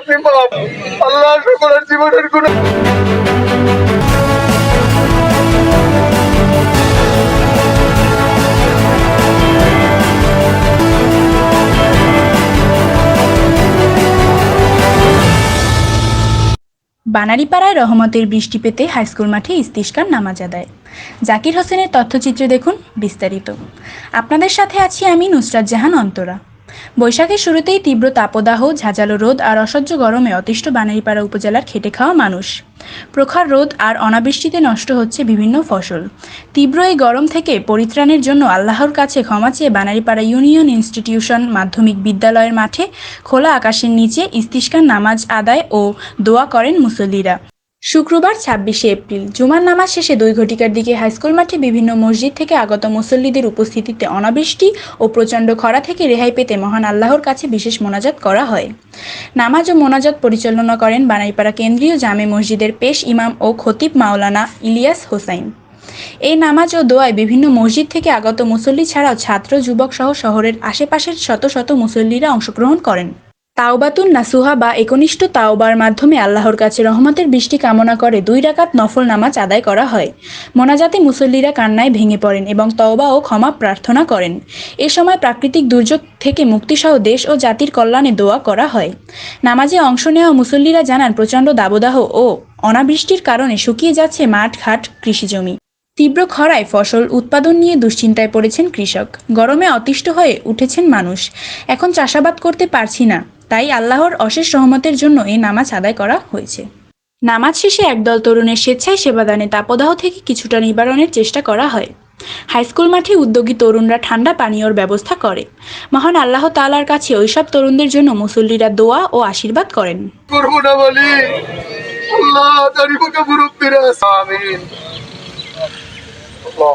আপনি মাপ আল্লাহ সকলের জীবনের গুনাহ বানারীপাড়ায় রহমতের বৃষ্টি পেতে হাইস্কুল মাঠে ইস্তিসকার নামাজ আদায়। জাকির হোসেনের তথ্যচিত্রে দেখুন বিস্তারিত। আপনাদের সাথে আছি আমি নুসরাত জাহান অন্তরা। বৈশাখের শুরুতেই তীব্র তাপদাহ, ঝাঁঝালো রোদ আর অসহ্য গরমে অতিষ্ঠ বানারীপাড়া উপজেলার খেটে খাওয়া মানুষ। প্রখর রোদ আর অনাবৃষ্টিতে নষ্ট হচ্ছে বিভিন্ন ফসল। তীব্র এই গরম থেকে পরিত্রাণের জন্য আল্লাহর কাছে ক্ষমা চেয়ে বানারীপাড়া ইউনিয়ন ইনস্টিটিউশন মাধ্যমিক বিদ্যালয়ের মাঠে খোলা আকাশের নিচে ইস্তিসকার নামাজ আদায় ও দোয়া করেন মুসল্লিরা। শুক্রবার ২৬শে এপ্রিল জুমার নামাজ শেষে ২ ঘটিকার দিকে হাইস্কুল মাঠে বিভিন্ন মসজিদ থেকে আগত মুসল্লিদের উপস্থিতিতে অনাবৃষ্টি ও প্রচণ্ড খরা থেকে রেহাই পেতে মহান আল্লাহর কাছে বিশেষ মোনাজাত করা হয়। নামাজ ও মোনাজাত পরিচালনা করেন বানারীপাড়া কেন্দ্রীয় জামে মসজিদের পেশ ইমাম ও খতিব মাওলানা ইলিয়াস হোসাইন। এই নামাজ ও দোয়ায় বিভিন্ন মসজিদ থেকে আগত মুসল্লি ছাড়াও ছাত্র, যুবক সহ শহরের আশেপাশের শত শত মুসল্লিরা অংশগ্রহণ করেন। তাওবাতুন নাসুহা বা একনিষ্ঠ তাওবার মাধ্যমে আল্লাহর কাছে রহমতের বৃষ্টি কামনা করে ২ রাকাত নফল নামাজ আদায় করা হয়। মোনাজাতে মুসল্লিরা কান্নায় ভেঙে পড়েন এবং তওবা ও ক্ষমা প্রার্থনা করেন। এ সময় প্রাকৃতিক দুর্যোগ থেকে মুক্তিসহ দেশ ও জাতির কল্যাণে দোয়া করা হয়। নামাজে অংশ নেওয়া মুসল্লিরা জানান, প্রচণ্ড দাবদাহ ও অনাবৃষ্টির কারণে শুকিয়ে যাচ্ছে মাঠ, ঘাট, কৃষিজমি। তীব্র খরায় ফসল উৎপাদন নিয়ে দুশ্চিন্তায় পড়েছেন কৃষক। গরমে অতিষ্ঠ হয়ে উঠেছেন মানুষ। এখন চাষাবাদ করতে পারছি না, তাই আল্লাহর অশেষ রহমতের জন্য এই নামাজ আদায় করা হয়েছে। নামাজ শেষে একদল তরুণের স্বেচ্ছায় সেবাদানে তাপদাহ থেকে কিছুটা নিবারণের চেষ্টা করা হয়। হাইস্কুল মাঠে উদ্যোগী তরুণরা ঠান্ডা পানীয়র ব্যবস্থা করে। মহান আল্লাহ তাআলার কাছে ওইসব তরুণদের জন্য মুসল্লিরা দোয়া ও আশীর্বাদ করেন। করব না বলি আল্লাহ তারিফকে মুরব্বিরা আমিন। আল্লাহ